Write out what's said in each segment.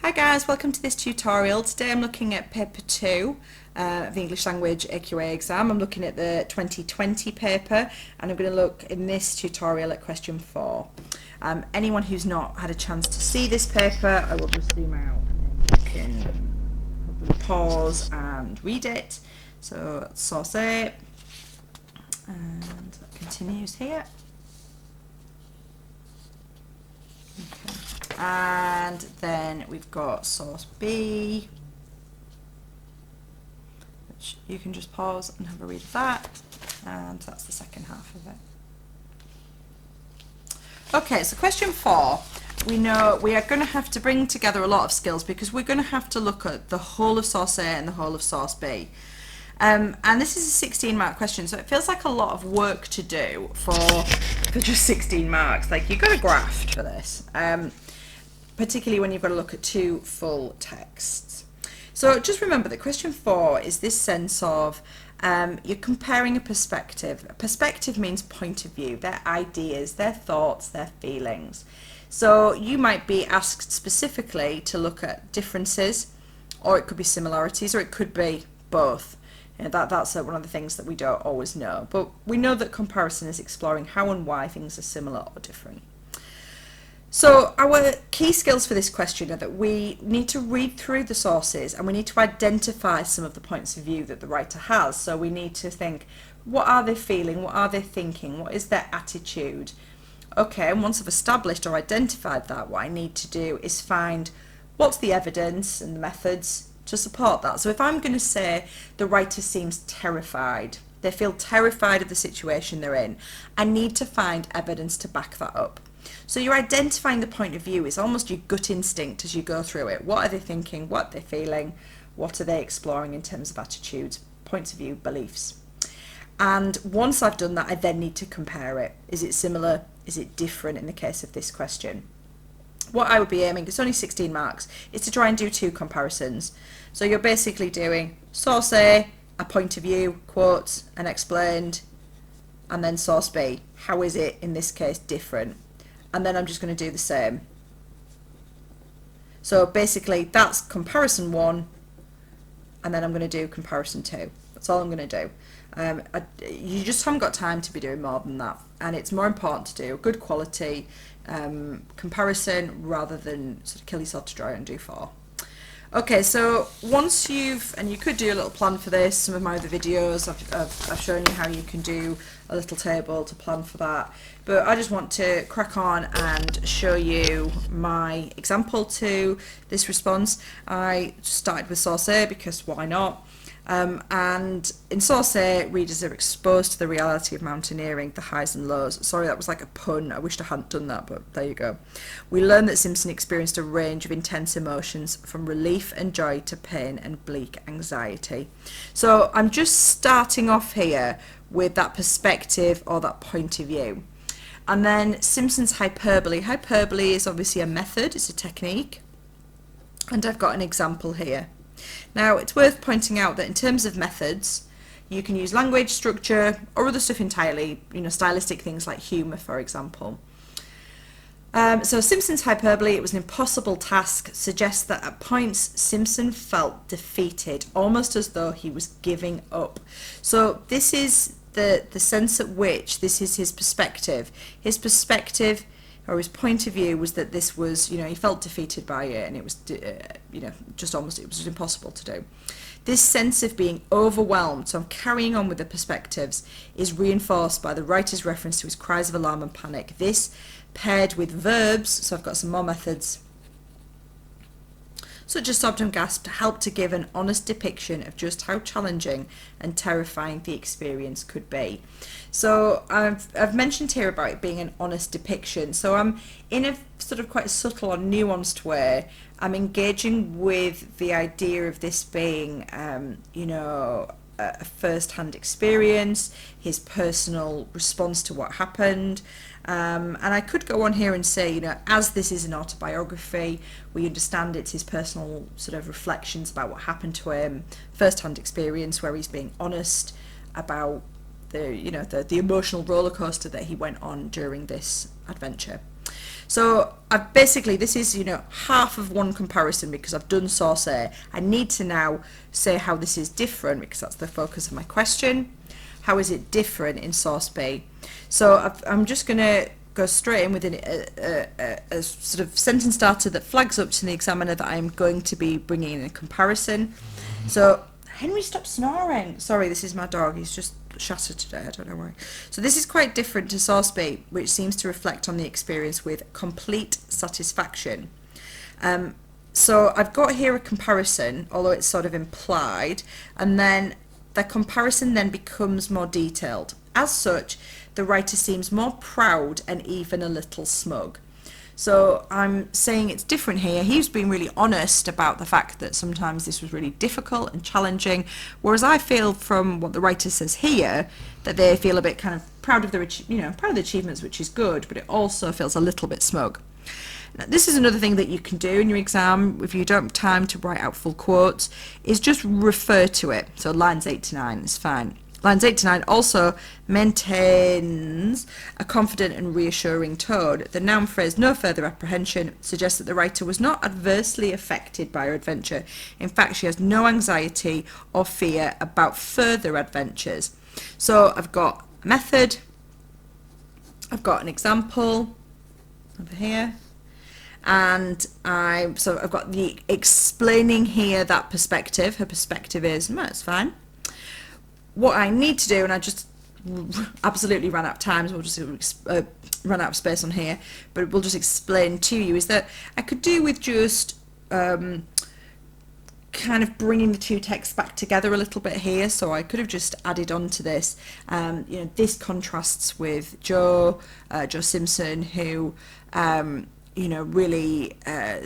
Hi guys, welcome to this tutorial. Today I'm looking at paper 2 of the English Language AQA exam. I'm looking at the 2020 paper and I'm going to look in this tutorial at question 4. Anyone who's not had a chance to see this paper, I will just zoom out and then you can probably pause and read it. So source A, and that continues here. Okay. And then we've got source B, which you can just pause and have a read of that, and that's the second half of it. Okay, so question 4, we know we are going to have to bring together a lot of skills because we're going to have to look at the whole of source A and the whole of source B. And this is a 16-mark question, so it feels like a lot of work to do for just 16 marks. Like, you've got to graft for this. Particularly when you've got to look at 2 full texts. So just remember that question 4 is this sense of you're comparing a perspective. A perspective means point of view, their ideas, their thoughts, their feelings. So you might be asked specifically to look at differences, or it could be similarities, or it could be both. You know, that's one of the things that we don't always know. But we know that comparison is exploring how and why things are similar or different. So our key skills for this question are that we need to read through the sources and we need to identify some of the points of view that the writer has. So we need to think, what are they feeling? What are they thinking? What is their attitude? Okay, and once I've established or identified that, what I need to do is find what's the evidence and the methods to support that. So if I'm going to say the writer seems terrified, they feel terrified of the situation they're in, I need to find evidence to back that up. So you're identifying the point of view. It's almost your gut instinct as you go through it. What are they thinking? What are they feeling? What are they exploring in terms of attitudes, points of view, beliefs? And once I've done that, I then need to compare it. Is it similar? Is it different in the case of this question? What I would be aiming, it's only 16 marks, is to try and do 2 comparisons. So you're basically doing source A, a point of view, quotes, and explained, and then source B. How is it, in this case, different? And then I'm just going to do the same. So basically that's comparison 1, and then I'm going to do comparison 2. That's all I'm going to do. You just haven't got time to be doing more than that, and it's more important to do a good quality comparison rather than sort of kill yourself to dry and do 4. Okay, so once and you could do a little plan for this. Some of my other videos I've shown you how you can do a little table to plan for that, but I just want to crack on and show you my example to this response. I started with source A because why not? And in source A, readers are exposed to the reality of mountaineering, the highs and lows. Sorry, that was like a pun. I wished I hadn't done that, but there you go. We learn that Simpson experienced a range of intense emotions, from relief and joy to pain and bleak anxiety. So I'm just starting off here with that perspective or that point of view. And then Simpson's hyperbole. Hyperbole is obviously a method, it's a technique. And I've got an example here. Now, it's worth pointing out that in terms of methods, you can use language, structure, or other stuff entirely, you know, stylistic things like humour, for example. So Simpson's hyperbole, it was an impossible task, suggests that at points Simpson felt defeated, almost as though he was giving up. So this is the sense at which this is his perspective. His perspective, or his point of view, was that this was, you know, he felt defeated by it, and it was, you know, just almost, it was just impossible to do. This sense of being overwhelmed, so I'm carrying on with the perspectives, is reinforced by the writer's reference to his cries of alarm and panic. This paired with verbs, so I've got some more methods, such as sobbed and gasped, help to give an honest depiction of just how challenging and terrifying the experience could be. So I've mentioned here about it being an honest depiction. So I'm in a sort of quite subtle or nuanced way. I'm engaging with the idea of this being, you know, a first-hand experience, his personal response to what happened. And I could go on here and say, you know, as this is an autobiography, we understand it's his personal sort of reflections about what happened to him, first-hand experience where he's being honest about the, you know, the emotional roller coaster that he went on during this adventure. So I've basically, this is, you know, half of one comparison because I've done source A. I need to now say how this is different because that's the focus of my question. How is it different in source B? So I'm just going to go straight in with a sort of sentence starter that flags up to the examiner that I'm going to be bringing in a comparison. So Henry, stop snoring. Sorry, this is my dog. He's just shattered today. I don't know why. So this is quite different to source B, which seems to reflect on the experience with complete satisfaction. So I've got here a comparison, although it's sort of implied, and then the comparison then becomes more detailed. As such, the writer seems more proud and even a little smug. So I'm saying it's different here. He's been really honest about the fact that sometimes this was really difficult and challenging, whereas I feel from what the writer says here that they feel a bit kind of proud of their, proud of the achievements, which is good, but it also feels a little bit smug. Now, this is another thing that you can do in your exam if you don't have time to write out full quotes, is just refer to it. So lines 8 to 9 is fine. Lines 8 to 9 also maintains a confident and reassuring tone. The noun phrase "no further apprehension" suggests that the writer was not adversely affected by her adventure. In fact, she has no anxiety or fear about further adventures. So I've got a method, I've got an example over here, and I've got the explaining here that perspective. Her perspective is, it's fine. What I need to do, and I just absolutely ran out of time, so we'll just run out of space on here, but we'll just explain to you, is that I could do with just kind of bringing the two texts back together a little bit here. So I could have just added on to this. This contrasts with Joe Simpson, who really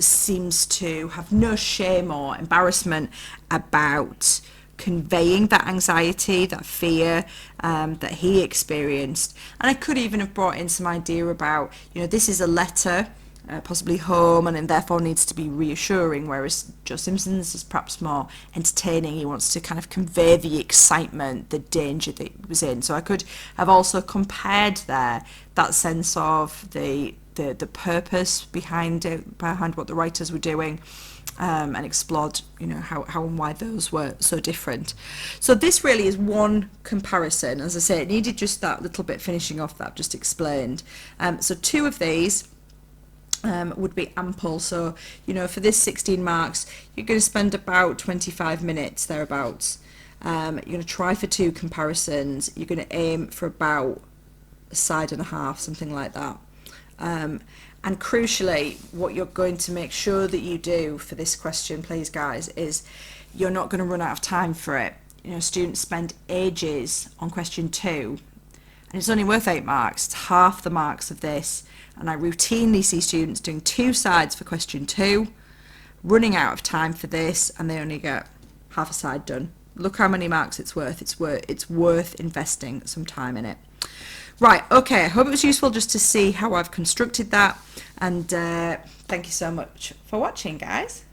seems to have no shame or embarrassment about conveying that anxiety, that fear that he experienced. And I could even have brought in some idea about, this is a letter, possibly home, and therefore needs to be reassuring, whereas Joe Simpson's is perhaps more entertaining. He wants to kind of convey the excitement, the danger that he was in. So I could have also compared there that sense of the purpose behind what the writers were doing, and explored how and why those were so different. So this really is one comparison. As I say, it needed just that little bit finishing off that I've just explained. So two of these would be ample. So for this 16 marks, you're going to spend about 25 minutes thereabouts. You're going to try for two comparisons. You're going to aim for about a side and a half, something like that. And crucially, what you're going to make sure that you do for this question, please guys, is you're not going to run out of time for it. Students spend ages on question 2, and it's only worth 8 marks. It's half the marks of this, and I routinely see students doing 2 sides for question 2, running out of time for this, and they only get half a side done. Look how many marks it's worth. It's worth investing some time in it. Right, okay, I hope it was useful just to see how I've constructed that, and thank you so much for watching, guys.